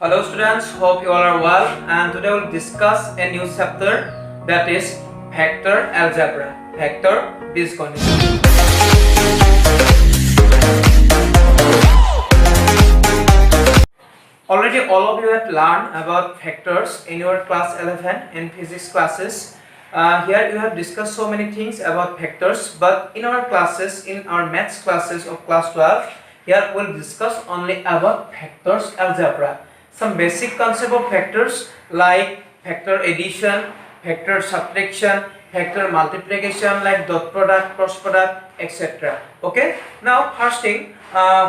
Hello students, hope you all are well, and today we'll discuss a new chapter, that is vector algebra, vector বীজগণিত. Already all of you had learned about vectors in your class 11 in physics classes. Here you have discussed so many things about vectors, but in our classes, in our maths classes of class 12, here we'll discuss only about vectors algebra. Some basic concept of vectors like vector addition, vector subtraction, vector multiplication like dot product, cross product, etc. Okay, now first thing,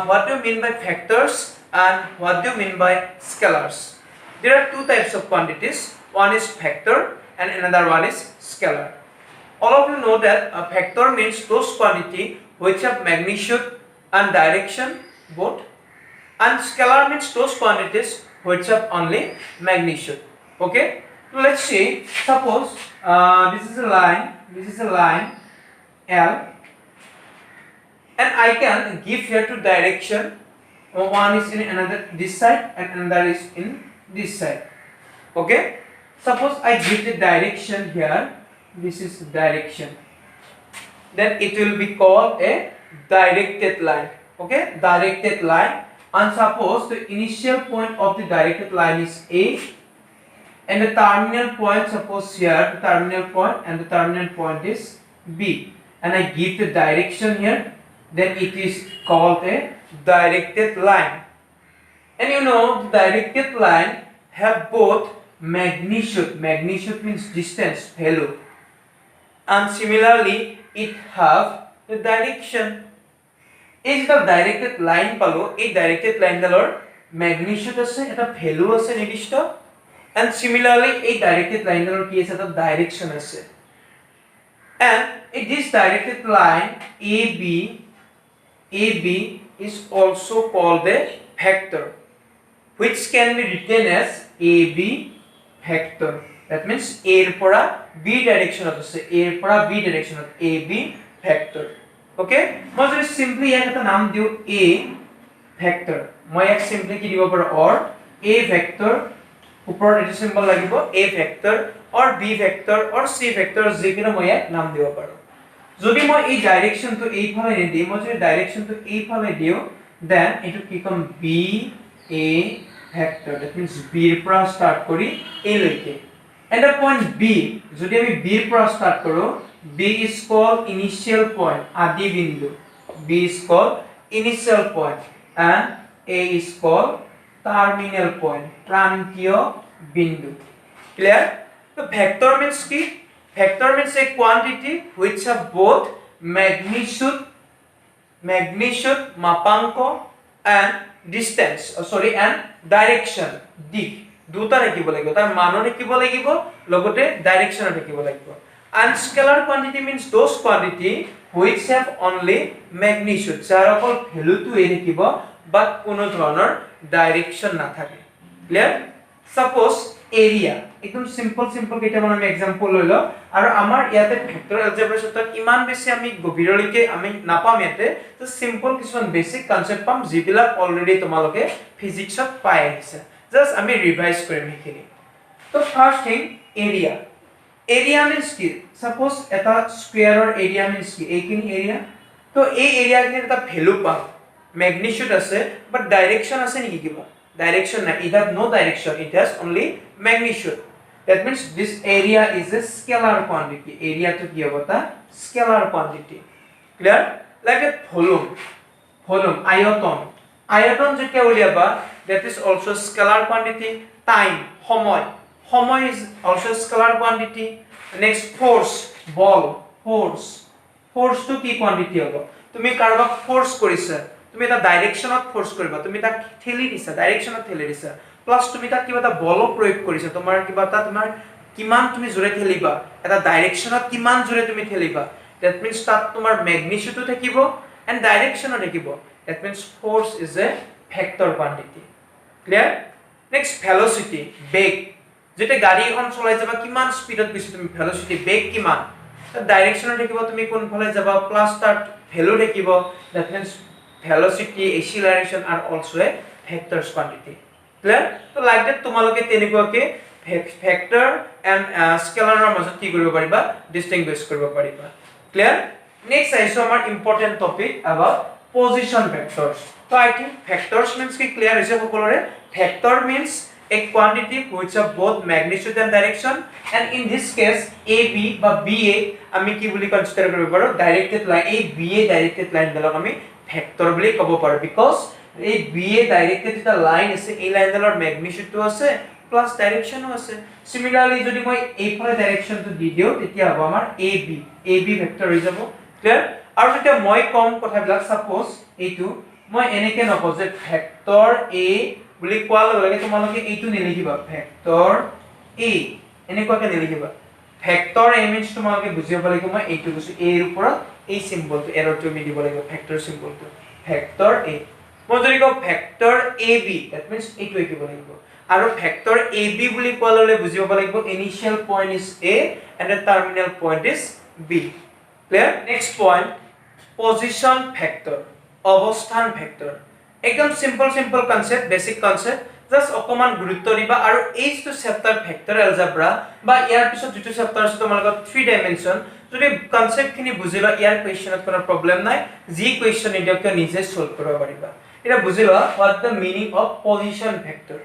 what do you mean by vectors and what do you mean by scalars? There are two types of quantities. One is vector and another one is scalar. All of you know that a vector means those quantity which have magnitude and direction both, and scalar means those quantities which have only magnitude. Okay, so let's see. Suppose this is a line L, and I can give here two direction. One is in another this side and another is in this side. Okay, suppose I give the direction here. This is direction. Then it will be called a directed line. Okay, directed line. And suppose the initial point of the directed line is A, and the terminal point, suppose here the terminal point and the terminal point is B, and I give the direction here, then it is called a directed line. And you know the directed line have both magnitude means distance value, and similarly it have the direction. এই যেটা directed line পালো, এই directed লাইনডালৰ magnitude আছে, এটা value আছে নিৰ্দিষ্ট, and similarly এই directed লাইনডালৰ কি আছে, এটা ডাইৰেকশন আছে. And in this directed line AB is also called a vector, which can be written as AB vector. That means A এর পৰা B ডাইৰেকশনত আছে, A এৰ পৰা B ডাইরেকশনত, AB vector. Okay, মই যদি সিম্পলি ইয়াক এটা নাম দিও A vector, মই ইয়াক সিম্পলি কি দিব পাৰো, or A vector, ওপৰত এটা সিম্বল লাগিব A vector or B vector or C vector, যিকোনো মই ইয়াক নাম দিব পাৰো. যদি মই এই ডাইৰেকশনটো এইফালে নিদিম, মই যদি ডাইৰেকশনটো এইফালে দিও, দেন এটো কি কম, B A vector. That means B এর পৰা স্টাৰ্ট কৰি A লৈকে, and the point B, যদি আমি B এৰ পৰা স্টাৰ্ট কৰো, B is called initial point, adi bindu. B is called initial point, and A is called terminal point, prantiyo bindu. Clear? So vector means ki? Vector means a quantity which have both magnitude mapanko and distance, and direction, dik দুটা ৰাখিব লাগিব, তাৰ মানো ৰাখিব লাগিব, লগতে direction ৰাখিব লাগিব. And scalar quantity means those quantity which have only magnitude, যাৰ অকল ভ্যালুটো এ থাকিব বাট কোনো ধৰণৰ ডাইৰেকশন নাথাকে. ক্লিয়াৰ? সাপোজ এৰিয়া, একদম সিম্পল কেইটামান আমি এক্সাম্পল লৈ লও, আৰু আমাৰ ইয়াতে ভেক্টৰ এলজেব্ৰা সূত্ৰত ইমান বেছি আমি গভীৰলৈকে আমি নাপাম ইয়াতে, তো সিম্পল কিছুমান বেসিক কনসেপ্ট পাম যিবিলাক অলৰেডি তোমালোকে ফিজিক্সত পাই আহিছে, জাস্ট আমি ৰিভাইজ কৰিম সেইখিনি. তো first thing, area. Area means কি, সাপোজ এটা স্কয়াৰৰ এৰিয়া means কি, এইখিনি এৰিয়া. তো এই এৰিয়াখিনিৰ এটা ভ্যালু পাম, ম্যাগনিটিউড আছে বাট ডাইৰেকশন আছে নেকি কিবা, ডাইৰেকশন নাই, it has no direction, it has only magnitude. That means this area is a scalar quantity. area to কি হ'ব, তা scalar quantity. Clear? Like a volume, আয়তন যেতিয়া উলিয়াবা, that is also scalar quantity. Time, সময় is also scalar quantity. Next, force, ball, force to কি quantity হ'ব, তুমি কাৰোবাক ফোৰ্স কৰিছা, তুমি এটা ডাইৰেকশনত ফোৰ্স কৰিবা, তুমি তাক ঠেলি দিছা, ডাইৰেকশনত ঠেলি দিছা, প্লাস তুমি তাক কিবা এটা বল প্ৰয়োগ কৰিছা, তোমাৰ কিবা এটা, তোমাৰ কিমান তুমি জোৰে ঠেলিবা, এটা ডাইৰেকশনত কিমান জোৰে তুমি ঠেলিবা, that means তাত তোমাৰ ম্যাগনিটিউডো থাকিব and ডাইৰেকশনো থাকিব. That means force is a vector quantity. Clear? Next, velocity, বেগ. যেটা গাড়ী এখন চলাই যাবা, কিমান স্পিডত গৈছে তুমি, ভেলোসিটি, বেগ কিমান, তার ডাইরেকশন থাকিব, তুমি কোন ফালে যাবা, প্লাস তার ভ্যালু থাকিব. That means velocity, acceleration are also a vectors quantity. Clear তো লাইক দ্যাট তোমালোকে তেনেকুৱাকে ভেক্টৰ এণ্ড স্কেলাৰৰ মাজত কি কৰিব পাৰিবা ডিস্টিংগুইশ কৰিব পাৰিবা ক্লিয়াৰ নেক্সট আহিছো আমাৰ ইম্পৰ্টেন্ট টপিক अबाउट পজিশন ভেক্টৰস তো আই থিংক ভেক্টৰস মিন্স কি ক্লিয়াৰ হৈছে সকলোৰে vector means a quantity which have both magnitude and direction and in this case AB বা BA আমি কি বুলি কনসিডাৰ কৰিব পাৰো ডাইৰেক্টেড লাইন এই BA ডাইৰেক্টেড লাইন বেলক আমি ভেক্টৰ বুলি ক'ব পাৰো বিকজ এই BA ডাইৰেক্টেড এটা লাইন আছে এই লাইনডালৰ ম্যাগনিটিউডটো আছে প্লাস ডাইৰেকশনও আছে সিমিলাৰলি যদি মই এইফালে ডাইৰেকশনটো দি দিও তেতিয়া হ'ব আমাৰ AB ভেক্টৰ হৈ যাব ক্লিয়াৰ আৰু যেতিয়া মই কম কথাবিলাক সাপোজ এইটো মই এনেকে নকও যে ভেক্টৰ A বুলি কোৱাৰ লগে তোমালোকে এইটো নিলিখিবা ভেক্টৰ A এনেকুৱাকে নিলিখিবা ভেক্টৰ A মিন্স তোমালোকে বুজিব লাগিব মই এইটো কৈছো A এৰ ওপৰত এই সিম্বলটো এৰৰটো আমি দিব লাগিব ভেক্টৰ সিম্বলটো ভেক্টৰ A মই যদি কও ভেক্টৰ AB দ্যাট মিন্স এইটো লিখিব লাগিব আৰু ভেক্টৰ AB বুলি কোৱাৰ লগে বুজিব লাগিব initial point is A and the terminal point is B clear next point position vector অবস্থান ভেক্টৰ একদম simple concept basic concept just অকমান গুৰুত্ব দিবা আৰু এইটো চেপ্টাৰ ভেক্টৰ এলজেব্ৰা বা ইয়াৰ পিছত যেটো চেপ্টাৰ আছে তোমালোকৰ 3 ডাইমেনশন যদি কনসেপ্ট খিনি বুজিলা ইয়াৰ কোৱেশ্চনত কোনো প্ৰবলেম নাই যি কোৱেশ্চন ইডিয়কে নিজে সলভ কৰিব পাৰিবা এটা বুজিলা what the meaning of position vector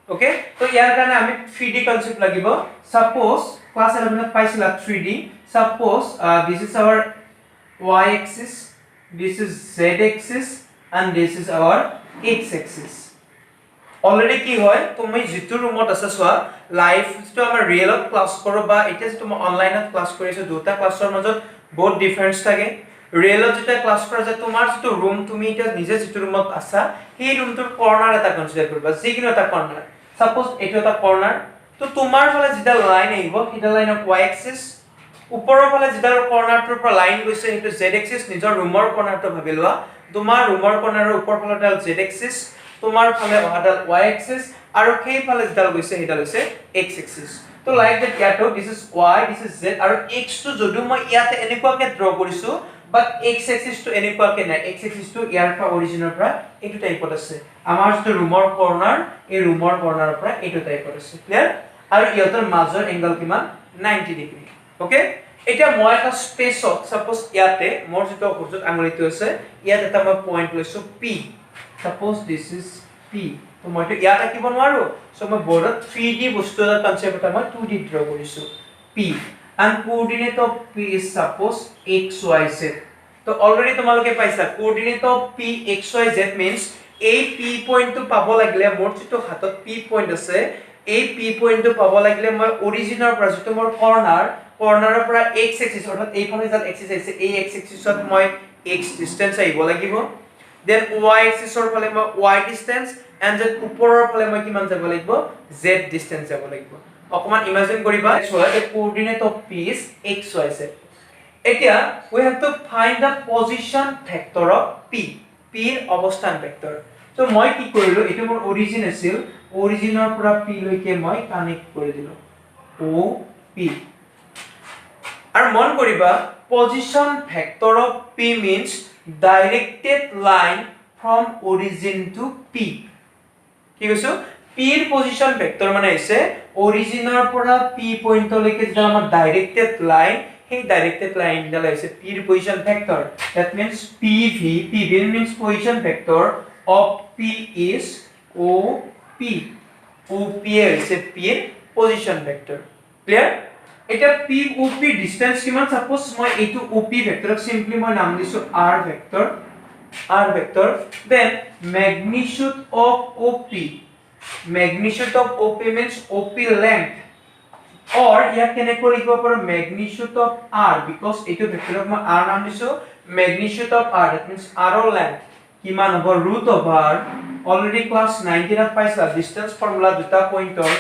okay তো ইয়াৰ কাৰণে আমি 3D কনসেপ্ট লাগিব সাপোজ ক্লাস 11 ত পাইছিলা 3D suppose this is our y axis this is z axis and this is our x axis already কি হয় তুমি যেটো ৰুমত আছে সোৱা লাইভ যেটো আমাৰ ৰিয়েলত ক্লাস কৰো বা এটা যেটো মই অনলাইনত ক্লাস কৰিছো দুটা ক্লাছৰ মাজত বহুত ডিফাৰেন্স থাকে ৰিয়েলত যেটা ক্লাস কৰা যায় তোমাৰ যেটো ৰুম তুমি এটা নিজে যেটো ৰুমত আছা সেই ৰুমটোৰ কৰ্নাৰ এটা কনসিডাৰ কৰিবা যিকোনো এটা কৰ্নাৰ সাপোজ এইটো এটা কৰ্নাৰ তো তোমাৰ ফালে যেটা লাইন আহিব এটা লাইন অফ y axis উপৰৰ ফালে যেটা কৰ্নাৰটোৰ পৰা লাইন গৈছে সেইটো z axis নিজৰ ৰুমৰ কৰ্নাৰটো ভাবি লোৱা তোমাৰ ৰুমৰ কৰ্নাৰৰ উপৰ ফালৰডাল z axis তোমাৰ ফালে অহাডাল y axis আৰু সেই ফালে যেডাল গৈছে হেডাল হৈছে x axis তো লাইক দ্যাট ইয়াটো this is y this is z আৰু x টো যদিও মই ইয়াতে এনেকুৱাকে ড্ৰ কৰিছো বাট x axis টো এনেকুৱাকে নাই x axis টো ইয়াৰ পৰা অৰিজিনৰ পৰা এইটো টাইপত আছে আমাৰ যেটো ৰুমৰ কৰ্নাৰ এই ৰুমৰ কৰ্নাৰৰ পৰা এইটো টাইপত আছে ক্লিয়াৰ আৰু ইহঁতৰ মাজৰ এংগল কিমান 90 ডিগ্ৰী ওকে এটা মই এটা স্পেসত সাপোজ ইয়াতে মোৰ যেটো অপজিট আঙুলিটো আছে ইয়াত এটা মই পয়েন্ট লৈছো P suppose this is P তো মই তো ইয়াত আঁকিব নোৱাৰো সো মই বৰ্ডত 3D বস্তু এটা কনসেপ্ট এটা মই 2D ড্ৰ কৰিছো P and coordinate of P is suppose x y z তো অলৰেডি তোমালোকে পাইছা coordinate of P x y z means এই P পয়েন্ট তো পাব লাগিলে মোৰ যেটো হাতত P পয়েন্ট আছে এই P পয়েন্ট তো পাব লাগিলে মই অৰিজিনৰ পৰা যেটো মোৰ কৰ্নাৰৰ পৰা x axis অৰ্থাৎ এইফালে যাত axis আছে এই x axisত মই x ডিসটেন্স আহিব লাগিব দেন y axis ৰ ফালে মই y ডিসটেন্স এন্ড যে ওপৰৰ ফালে মই কিমান যাব লাগিব z ডিসটেন্স যাব লাগিব অকমান ইমাজিন কৰিবা the coordinate of P is x y z এতিয়া we have to find the position vector of P এর অবস্থান ভেক্টৰ তো মই কি কৰিলো এটো মোৰ অৰিজিন আছিল অৰিজিনৰ পৰা P লৈকে মই কানেক্ট কৰি দিলো O P আর মন করিবা position vector of P means directed line from origin to P কি কৈছো P এর position vector মানে আছে অৰিজিনৰ পৰা P পয়েন্টলৈকে যেটা আমাৰ ডাইৰেক্টেড লাইন সেই ডাইৰেক্টেড লাইন ডাল আছে P এর position vector that means PV means position vector of P is OP OP is P এর position vector clear এটা P OP ডিসটেন্স কিমান সাপোজ মই এইটো OP ভেক্টৰক সিম্পলি মই নাম দিছো R vector then magnitude of OP means OP length or ইয়াক কেনেকৈ লিখিব পাৰো ম্যাগনিটিউড অফ R because এইটো ভেক্টৰক মই R নাম দিছো magnitude of R that means R ৰ length কিমান হ'ব √over অলৰেডি ক্লাস 19 ত পাইছা ডিসটেন্স ফৰ্মুলা দুটা পইণ্টৰ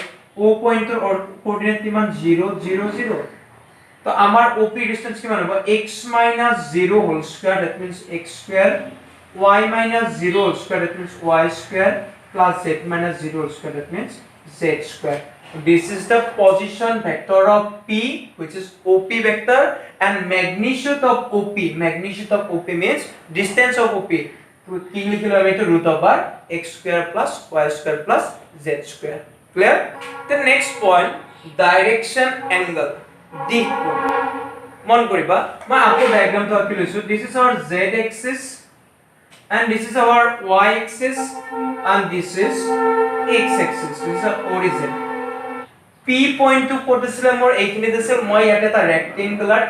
O পয়েন্টৰ কোঅৰ্ডিনেট কিমান 0 0 0 তো আমাৰ OP ডিসটেন্স কিমান হ'ব x - 0 whole square that means x square y - 0 whole square that means y square plus z - 0 whole square that means z square this is the position vector of P which is OP vector and magnitude of OP means distance of OP কি লিখিলো আমি তো √over x square plus y square plus z square. Clear? The next point, direction angle. দিক কোণ মন কৰিবা মই আকৌ ডায়াগ্ৰামটো আঁকি লৈছো this is our z axis and this is our y axis and this is x axis this is our origin p point to ক'ত আছিল মোৰ এইখিনি দিছে মই ইয়াতে এটা rectangular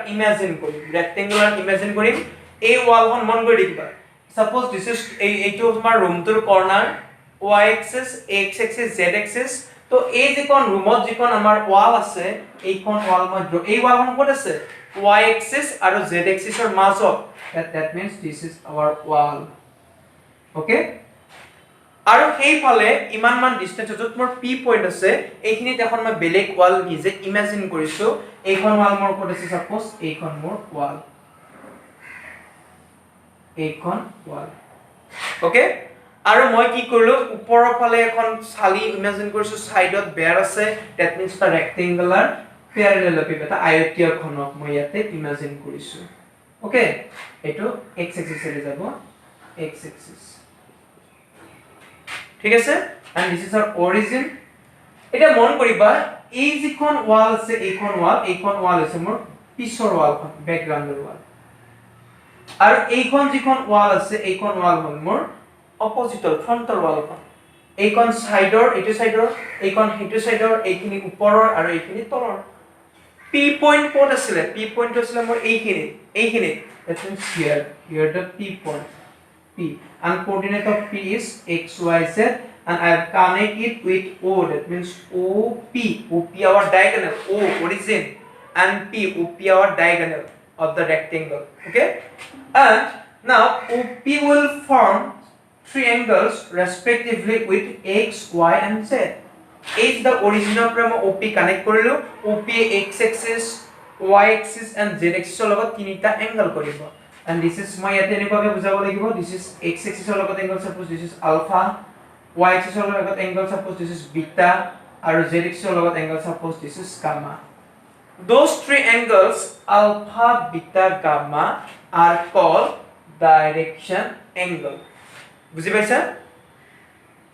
imagine কৰিম এই ওয়ালখন মন কৰি দিবা suppose this is এইটো তোমাৰ ৰুমটোৰ কৰ্নাৰ y axis x axis z axis তো এই যিকোন ৰুমত যিকোন আমাৰ ওয়াল আছে এইখন ওয়াল মই এই ওয়ালখন ক'ত আছে y axis আৰু z axis ৰ মাজত that means this is our wall okay আৰু সেইফালে ইমান মান ডিসটেন্স যত মোৰ p পইণ্ট আছে এইখিনিত এখন মই বেলেগ ওয়াল নিজে ইমাজিন কৰিছো এইখন ওয়াল মোৰ ক'ত আছে সাপোজ এইখন মোৰ ওয়াল এইখন ওয়াল okay আৰু মই কি কৰিলো ওপৰৰ ফালে এখন চালি ইমাজিন কৰিছো সাইডত বেয়াৰ আছে that means the rectangular parallelogram এটা আয়তীয় ঘনক মই ইয়াতে ইমাজিন কৰিছো ওকে এটো x axis এ যাব x axis ঠিক আছে and this is our origin এটা মন কৰিবা এই যিখন ওয়াল আছে এইখন ওয়াল আছে মোৰ পিছৰ ওয়ালখন ব্যাকগ্ৰাউণ্ডৰ ওয়াল আৰু এইখন যিখন ওয়াল আছে এইখন ওয়াল হ'ল মোৰ অপজিটৰ ফ্ৰন্টৰ ওয়ালখন এইখন সাইডৰ এইটো সাইডৰ এইখন হেটো সাইডৰ এইখিনি ওপৰৰ আৰু এইখিনি তলৰ p point ক'ত আছিল p point আছিল মোৰ এইখিনি that means here the p point p and coordinate of p is x y z and I have connect it with o that means op our diagonal o origin and op our diagonal of the rectangle okay and now op will form triangles respectively with x y and z is the origin of op connect korilu op x axis y axis and z axis ৰ লগত তিনিটা angle কৰিব and this is মই ইয়াতে এনেকৈ বুজাব লাগিব this is x axis ৰ লগত angle suppose this is alpha y axis ৰ লগত angle suppose this is beta আৰু z axis ৰ লগত angle suppose this is gamma those three angles alpha beta gamma are called direction angle বুজি পাইছা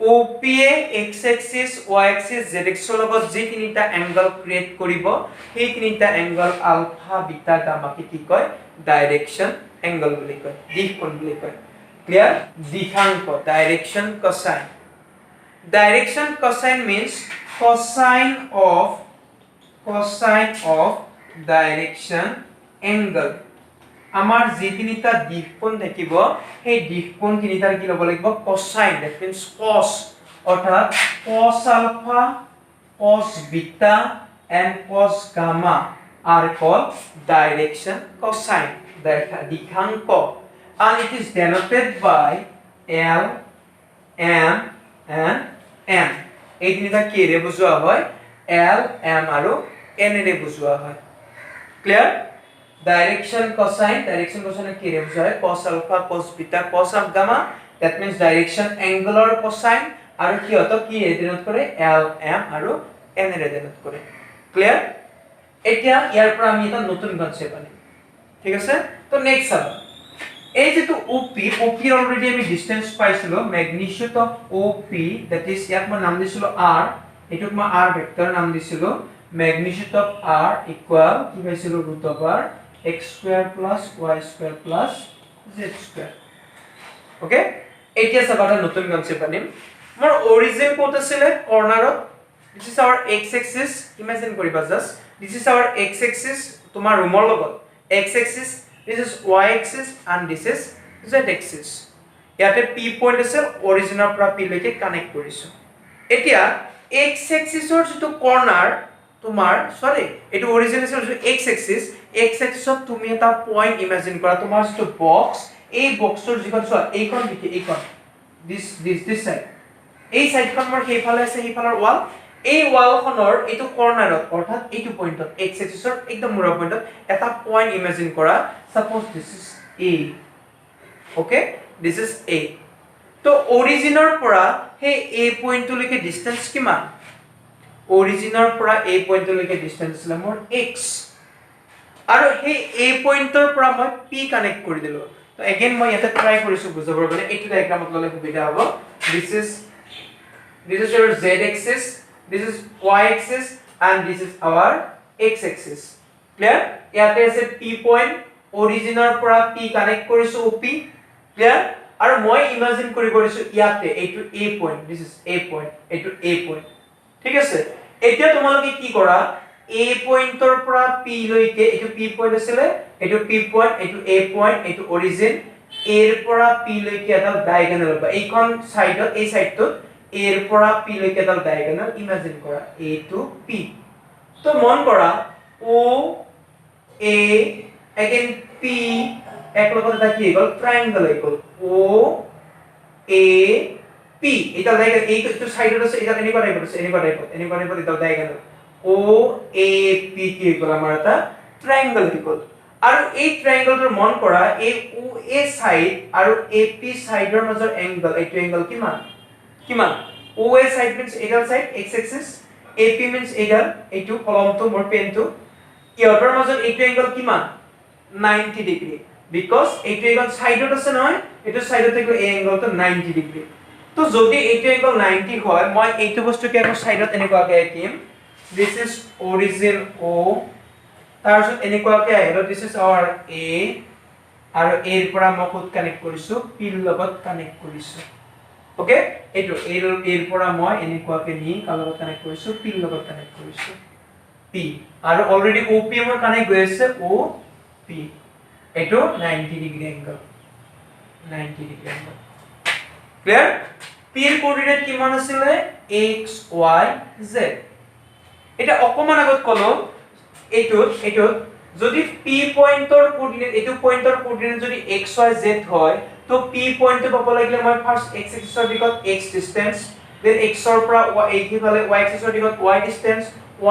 OPA x axis y axis z axis ৰ লগত যে তিনিটা angle ক্ৰিয়েট কৰিব সেই তিনিটা angle alpha beta gamma কি কয় direction angle বুলি কয় দিক কোণ বুলি কয় clear দিশাংক direction cosine means cosine of direction angle আমাৰ যে তিনিটা দিক কোণ থাকিব সেই দিক কোণ তিনিটাৰ কি ল'ব লাগিব cosine that means cos অৰ্থাৎ cos alpha cos beta and cos gamma are called direction cosine দিশাংক and it is denoted by L M and N এই তিনিটা কি ৰে বুজোৱা হয় L M আৰু N ৰে বুজোৱা হয় ক্লিয়াৰ direction cosine কি ৰে বুজোৱা হয় cos alpha cos beta cos gamma that means direction angle or cosine আৰু কি হতো কি ৰে ডিনোট কৰে L M আৰু N ৰে ডিনোট কৰে ক্লিয়াৰ এতিয়া ইয়াৰ পৰা আমি এটা নতুন কনসেপ্ট আনিম ঠিক আছে তো নেক্সট চাবা এই যেটো OP ৰ অলৰেডি আমি ডিসটেন্স পাইছিলো magnitude of OP that is ইয়াক মই নাম দিছিলো R এটুক মই R ভেক্টৰ নাম দিছিলো ম্যাগনিটিউড অফ R ইকুয়াল কি পাইছিলো √r x square plus y square plus z square okay এতিয়া সবাটা নতুন কনসেপ্ট আনিম মোৰ অৰিজিন ক'ত আছিল কৰ্নাৰত this is our x axis imagine কৰিবা just this is our x axis তোমাৰ ৰুমৰ লগত x axis this is y axis and this is z axis ইয়াতে p পইণ্ট আছে অৰিজিনৰ পৰা p লৈকে কানেক্ট কৰিছো এতিয়া x axis ৰ যেটো কৰ্নাৰ তোমাৰ সৰি এটো অৰিজিন আছে x axis ত তুমি এটা পইণ্ট ইমাজিন কৰা তোমাৰ যেটো বক্স এই বক্সৰ যিখন চোৱা এইখন দেখি এইখন this side এই সাইডখন মোৰ হেইফালে আছে হেইফালৰ ওয়াল এই ওয়ালখনৰ এটো কৰ্নাৰত অৰ্থাৎ এইটো পইণ্টত x axis ৰ একদম মূৰৰ পইণ্টত এটা পইণ্ট ইমাজিন কৰা suppose this is a okay this is a তো অৰিজিনৰ পৰা সেই a পইণ্টলৈকে ডিসটেন্স কিমান অৰিজিনৰ পৰা a পইণ্টলৈকে ডিসটেন্স আছিল মোৰ x আৰু সেই a পইণ্টৰ পৰা মই p কানেক্ট কৰি দিলো তো এগেইন মই ইয়াতে ট্ৰাই কৰিছো বুজাবৰ কাৰণে এইটো ডায়াগ্ৰামত ললে সুবিধা হ'ব this is This is your z axis, this is y axis, and this is our x axis. Clear? ইয়াতে আছে p point, অৰিজিনৰ পৰা p কানেক্ট কৰিছো op. Clear? আৰু মই ইমাজিন কৰিছো ইয়াতে এইটো a point, this is a point, এইটো a point. ঠিক আছে? এতিয়া তোমালোকে কি কৰা, a পইণ্টৰ পৰা p লৈকে, এইটো p point আছিলে, এইটো p point, এইটো a point, এইটো অৰিজিন, a ৰ পৰা p লৈকে এটা ডায়াগোনাল বা এইখন সাইডত, এই সাইডটোত a ৰ পৰা p লৈকে এটা ডায়াগোনাল ইমাজিন কৰা, a to p. তো মন কৰা o a again p এক লগত এটা কি হ'ল, ট্ৰায়াঙ্গল হৈ গ'ল, o a p. এটা ডায়াগোনাল এইটো সাইডত আছে, এটা এনেকুৱা টাইপত আছে, এনেকুৱা টাইপত এটা ডায়াগোনাল o a p কি হ'ল, আমাৰ এটা ট্ৰায়াঙ্গল হৈ গ'ল। আৰু এই ট্ৰায়াঙ্গলটোৰ মন কৰা এই o a সাইড আৰু a p সাইডৰ মাজৰ এংগল, এইটো এংগল কিমান কিমান, o a সাইড মিন্স এইডাল side x axis, a p means এইডাল, এইটো কলমটো মোৰ পেনটো, ইহঁতৰ মাজত এইটো এংগল কিমান 90 ডিগ্ৰী, বিকজ এইটো এংগল সাইডত আছে নহয়, এইটো সাইডত থাকিলে এই এংগলটো 90 ডিগ্ৰী। তো যদি এইটো এংগল 90 হয়, মই এইটো বস্তুকে আকৌ সাইডত এনেকুৱাকৈ আঁকিম, this is origin o, তাৰপিছত এনেকুৱাকৈ আহিল, this is our a, আৰু a ৰ পৰা মই ক'ত কানেক্ট কৰিছো, p ৰ লগত কানেক্ট কৰিছো। ওকে, এইটো a ৰ পৰা মই এনেকুৱাকৈ নি কাৰ লগত কানেক্ট কৰিছো, p ৰ লগত কানেক্ট কৰিছো, p, আৰু অলৰেডি op মোৰ কানেক্ট হৈ আছে, op, এইটো 90 degree angle, 90 degree angle. Clear? p ৰ কোঅৰ্ডিনেট কিমান আছিল, x y z। এটা অকমান আগত কলো এইটো যদি p পয়েন্টৰ কোঅৰ্ডিনেট, এইটো পয়েন্টৰ কোঅৰ্ডিনেট যদি x y z হয়, তো p পয়েন্টটো পাব লাগিলে মই ফাৰ্স্ট x এক্সিছৰ দিশত x ডিসটেন্স, দেন x ৰ পৰা y এইফালে y এক্সিছৰ দিশত y ডিসটেন্স,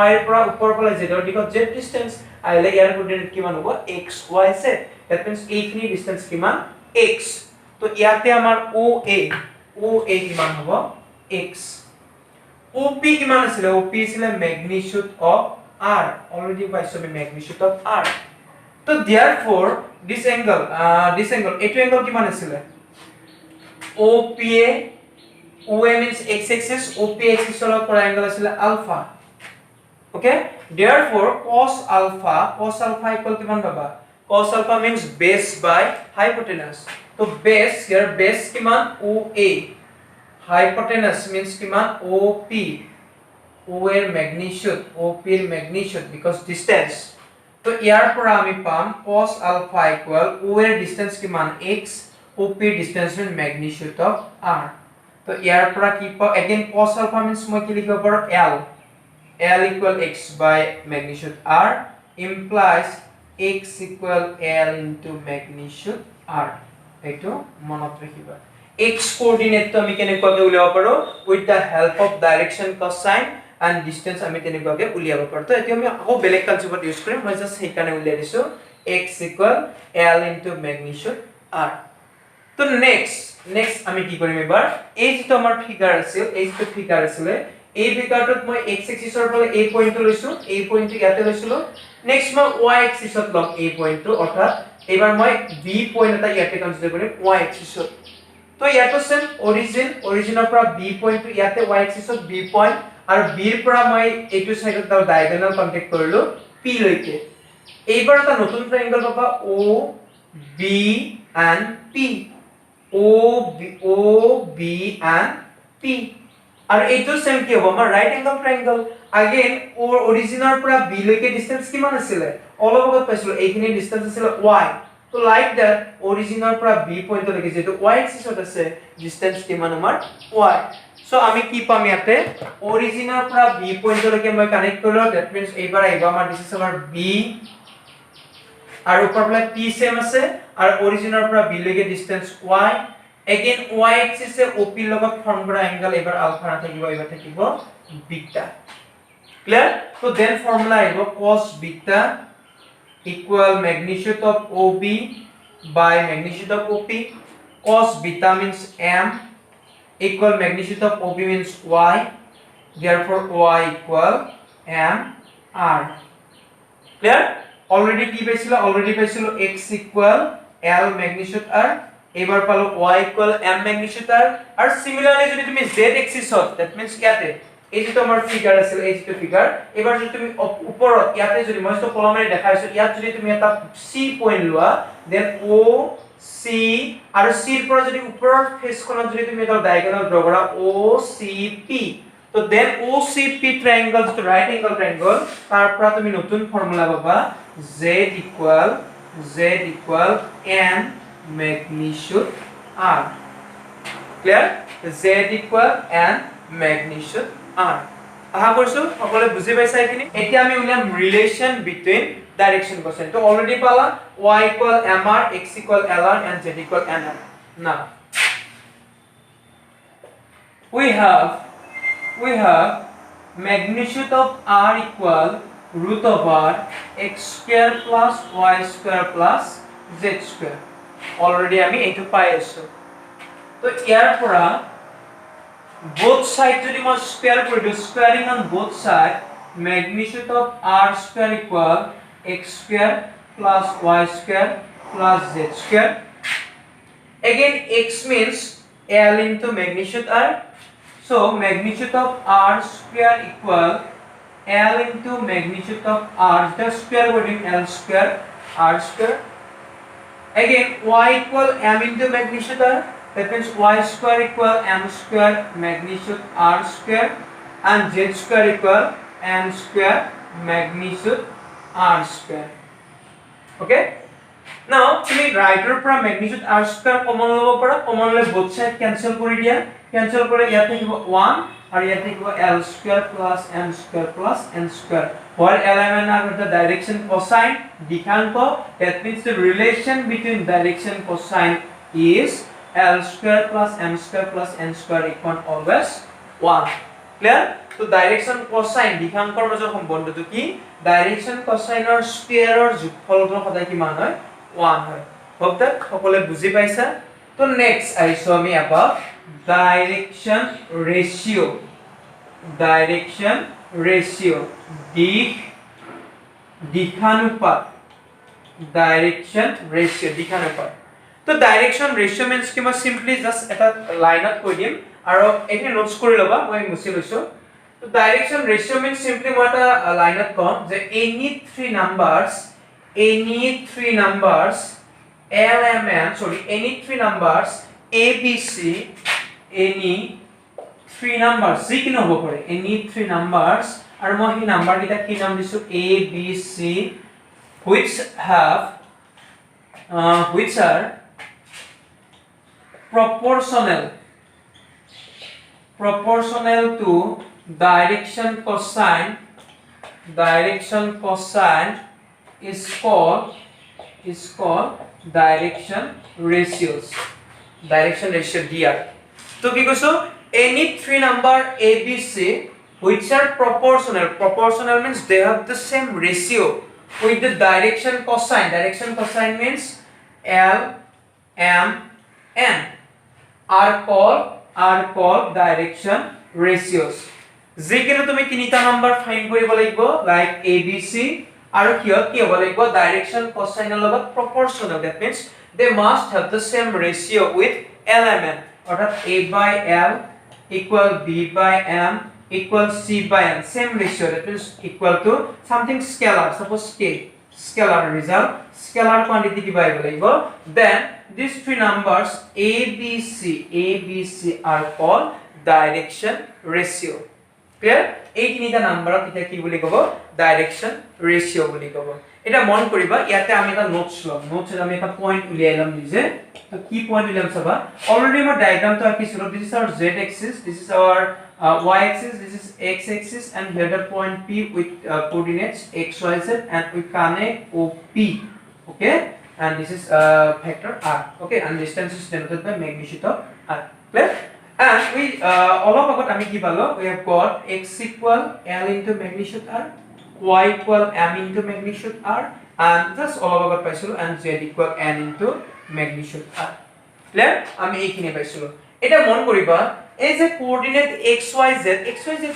y ৰ পৰা ওপৰ ফালে z ৰ দিশত z ডিসটেন্স, আহিলে ইয়াৰ কোঅৰ্ডিনেট কিমান হ'ব, x y z। That means এইখিনি ডিসটেন্স কিমান, x। তো ইয়াতে আমাৰ OA কিমান হ'ব, x। OP কিমান আছিল, OP আছিল ম্যাগনিটিউড অফ R, already পাইছো আমি ম্যাগনিটিউড অফ R। তো therefore this angle এইটো angle কিমান আছিল, OPA, OA means x axis, OPA axis ৰ পৰা angle আছিল alpha। okay, therefore cos alpha equal কিমান পাবা, cos alpha means base by hypotenuse। তো base, here base কিমান, OA, hypotenuse means কিমান, OP, O এর ম্যাগনিটিউড, OP এর ম্যাগনিটিউড because distance। তো ইয়াৰ পৰা আমি পাম cos alpha equal O এর ডিসটেন্স কিমান x, OP এর distance means magnitude of R। তো ইয়াৰ পৰা কি পাও, again cos alpha means মই কি লিখিব পাৰো, L equal x by magnitude R implies x equal L into magnitude R। এইটো মনত ৰাখিবা। x কোঅৰ্ডিনেট তো আমি কেনেকৈ উলিয়াব পাৰো, with the help of direction, cosine and distance আমি তেনেকুৱাকৈ উলিয়াব পাৰো। তো এতিয়া আমি আকৌ বেলেগ কনসেপ্ট ইউজ কৰিম, মই জাস্ট সেইকাৰণে উলিয়াই দিছো x equal L into magnitude R। তো নেক্সট আমি কি কৰিম, এবাৰ এই যেটো আমাৰ ফিগাৰ আছিল, এই যেটো ফিগাৰ আছিল, এই ফিগাৰটোত মই x এক্সিছৰ ফালে এই পইণ্টটো লৈছো, এই পইণ্টটো ইয়াতে লৈছিলো, নেক্সট মই y এক্সিছত লম এই পইণ্টটো, অৰ্থাৎ এবাৰ মই b পইণ্ট এটা ইয়াতে কনসিডাৰ কৰিম y এক্সিছত। তো ইয়াতো সেম অৰিজিনৰ পৰা b পইণ্টটো ইয়াতে y এক্সিছত b পইণ্ট, আৰু b ৰ পৰা মই এইটো সাইডত দাও ডায়াগোনাল কন্টাক্ট কৰিলো p লৈকে। এইবাৰ এটা নতুন ট্ৰায়াঙ্গল পাবা o b and p, o b and p, আৰু এইটো সেম কি হ'ব, আমাৰ ৰাইট এংগল ট্ৰায়াঙ্গল। अगेन অৰিজিনৰ পৰা b লৈকে ডিসটেন্স কিমান আছিল, অলপ আগত পাইছিলো এইখিনি ডিসটেন্স আছিল y। তো লাইক দ্যাট অৰিজিনৰ পৰা b পইণ্ট লৈকে যেটো y এক্সিছত আছে, ডিসটেন্স কিমান আমাৰ y। সো আমি কি পাম ইয়াতে, অৰিজিনৰ পৰা b পইণ্ট লৈকে মই কানেক্ট কৰিলো, দ্যাট মিন্স এইবাৰ আহিব আমাৰ দিস ইজ আমাৰ b, আৰু ওপৰফালে p সেম আছে, আৰু অৰিজিনৰ পৰা b লৈকে distance y। Again y axis से OP লগত ফর্ম কৰা এংগল এবাৰ আলফা না থাকিব, এবাৰ থাকিব বিটা। ক্লিয়াৰ? তো দেন ফর্মুলা আহিব cos beta equal magnitude of OB by magnitude of OP। cos beta means m equal magnitude of OB means y, therefore y equal m r। Clear? Already কি পাইছিলো, x equal L magnitude r, এবাৰ পালো y equal m magnitude r আৰু সিমিলাৰলি যদি তুমি z এক্সিসত that means ইয়াতে এই যেটো আমাৰ ফিগাৰ আছিল এই যেটো ফিগাৰ এবাৰ যদি তুমি ওপৰত ইয়াতে যদি মই তো কলমেৰে দেখাইছো ইয়াত যদি তুমি এটা c পইণ্ট লোৱা দেন o c আৰু c ৰ পৰা যদি ওপৰৰ ফেসখনত যদি তুমি এটা ডায়াগোনাল ড্ৰ কৰা o c p তো then o c p triangle যেটো ৰাইট এংগল ট্ৰায়াঙ্গল তাৰ পৰা তুমি নতুন ফৰ্মুলা পাবা z equal m magnitude r clear z equal n magnitude r আহা কৰিছো সকলে বুজি পাইছা কিনি এতিয়া আমি উলিয়াম ৰিলেশন বিটুইন ডাইৰেকশন কোসাইন তো অলৰেডি পালা y equal mr x equal lr and z equal nr now we have magnitude of r equal root over x square plus y square plus z square already আমি এটো পাই আছো তো ইয়াৰ পৰা both side যদি মই square কৰি দিও স্কয়ারিং on both side magnitude of r square equal x square plus y square plus z square again x means l into magnitude r so magnitude of r square equal l into magnitude of r the square wording l square r square again y equal m into magnitude r that means y square equal m square magnitude r square and z square equal n square magnitude r square okay now তুমি ৰাইটৰ পৰা magnitude r square common লব পাৰা common লৈ both side cancel কৰি দিয়া cancel কৰে ইয়াত থাকিব 1 আৰু ইয়াত থাকিব l square plus m square plus n square where l and n are the direction cosine দিশাঙ্ক that means the relation between direction cosine is l square plus m square plus n square equal always 1 clear so direction cosine দিশাঙ্কৰ মাজৰ সম্বন্ধটো কি direction cosine or square or যোগফলটো সদায় কিমান হয় 1 হয় hope that সকলে বুজি পাইছা তো next আইছো আমি about direction ratio দিশানুপাত direction ratio দিশানুপাত তো direction ratio means কি মই simply just এটা লাইনত কৈ দিম আৰু এখিনি নোটস কৰি লবা মই মুছি লৈছো তো direction ratio means simply মই এটা লাইনত কম যে any three numbers any three numbers abc any three numbers যিকিনো হ'ব পাৰে any three numbers আৰু মই এই নাম্বাৰ কিটা কি নাম দিছো a b c which are proportional to direction cosine is called direction ratio dr to ki koso any three number abc which are proportional means they have the same ratio with the direction cosine means l m n are called direction ratios যিকিনো তুমি তিনিটা number find কৰিব লাগিব like abc আৰু কিয় কি হ'ব লাগিব direction cosine ৰ লগত proportional that means they must have the same ratio with lmn অর্থাৎ a by l equal b by m equal c by n same ratio that means equal to something scalar suppose k scalar result scalar quantity কি পাইব লাগিব then these three numbers abc are called direction ratio clear এই তিনিটা নাম্বাৰক এটা কি বুলি কব direction ৰেশিও বুলি কব এটা মন কৰিবা ইয়াতে আমি এটা নোটস লম নোটসত আমি এটা পয়েন্ট উলিয়াইলাম নিজে তো কি পয়েন্ট উলিয়াম চাবা অলৰেডি মই ডায়াগ্ৰামটো আঁকিছিলো this is our z axis this is our y axis this is x axis and here the point p with coordinates x y z and we connect op okay and this is vector r okay and distance is denoted by magnitude of r clear and we all of about ami ki palo we have got x equal l into magnitude r y equal m into magnitude r and just all of about paisilo and z equal n into magnitude r clear ami ekhine paisilo eta mon koriba এই যে coordinate xyz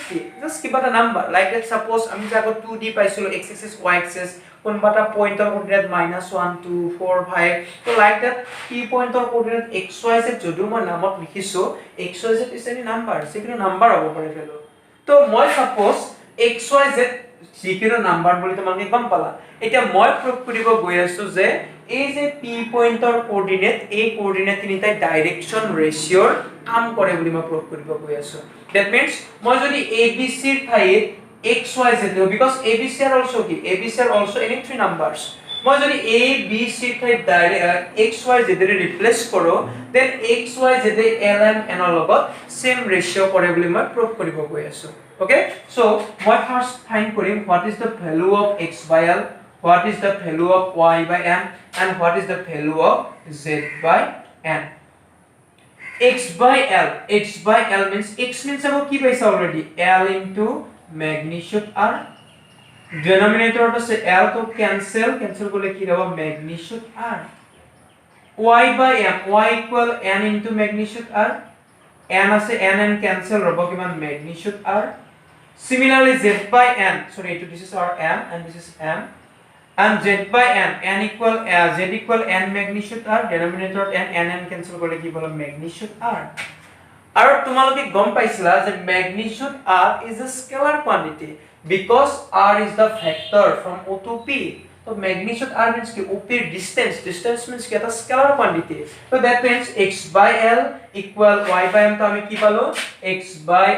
কি just কিবা এটা number like let's suppose আমি যে আগত 2D পাইছিলো x axis y axis কোনবা এটা পইণ্টৰ কোঅৰ্ডিনেট -1 2 4 5 তো লাইক দ্যাট কি পইণ্টৰ কোঅৰ্ডিনেট xyz যদিও মই নামত লিখিছো xyz ইজ এনি নাম্বাৰ যিকোনো নাম্বাৰ হ'ব পাৰে ভ্যালু তো মই সাপোজ xyz যিকোনো নাম্বাৰ বুলি তোমালোকে গম পালা এতিয়া মই প্ৰুফ কৰিব গৈ আছো যে এই যে p পইণ্টৰ কোঅৰ্ডিনেট এই কোঅৰ্ডিনেট তিনিটা ডাইৰেকচন ৰেশিওৰ কাম কৰে বুলি মই প্ৰুফ কৰিব গৈ আছো দ্যাট মিন্স মই যদি abc ৰ ঠাইত xyz লিখো বিকজ abc are also কি abc are also any three numbers মই যদি abc ৰ ঠাইত xyz ৰে ৰিপ্লেস কৰো দেন xyz lm n ৰ লগত সেম ৰেশিও কৰে বুলি মই প্ৰুফ কৰিব গৈ আছো okay so মই ফাৰ্স্ট ফাইন্ড কৰিম what is the value of x by l what is the value of y by m and what is the value of z by n x by l means x means abo ki paisa already l into magnitude r denominator to say l to cancel kole ki hobo magnitude r y by m y equal n into magnitude r n ase n cancel hobo kiman magnitude r similarly z by n sorry this is our m and this is m and z by n equal z equal n magnitude r denominator n cancel kole ki bolo magnitude r আৰু তোমালোকে গম পাইছিলা যে magnitude r is a scalar quantity because r is the factor from o to p so magnitude r means ki o p distance means ki eta scalar quantity so that means x by l equal y by m to ami ki palo x by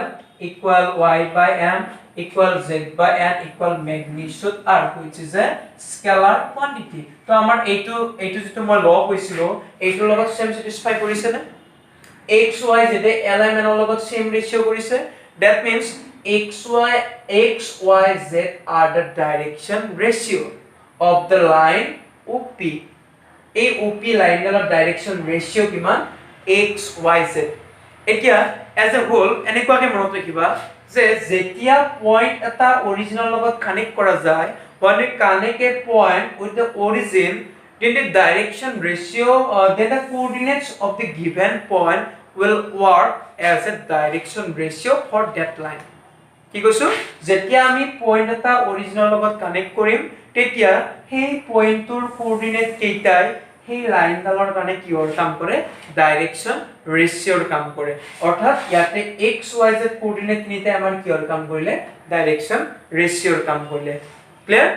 l equal y by m equal z by n equal magnitude r which is a scalar quantity to amar eitu jitu moi log hoisilo eitu logot same satisfy korise na x y z lm n logot same ratio korise that means x y z are the direction ratio of the line op a op line er direction ratio kiman x y z etia as a whole enekwa ke monot rakhiba যে যেতিয়া point এটা original লগত connect করা যায় when we connect a point with the origin then the direction ratio then the coordinates of the given point will work as a direction ratio for that line কি কৈছো যেতিয়া আমি point এটা original লগত connect কৰিম তেতিয়া সেই পয়েন্টৰ coordinate কেইটাই সেই লাইন ডালৰ কাৰণে কিহৰ কাম কৰে ডাইৰেকচন ৰেশিওৰ কাম কৰে অৰ্থাৎ ইয়াতে x y z কোঅৰ্ডিনেট নিতে আমাৰ কিহৰ কাম কৰিলে ডাইৰেকচন ৰেশিওৰ কাম কৰিলে ক্লিয়াৰ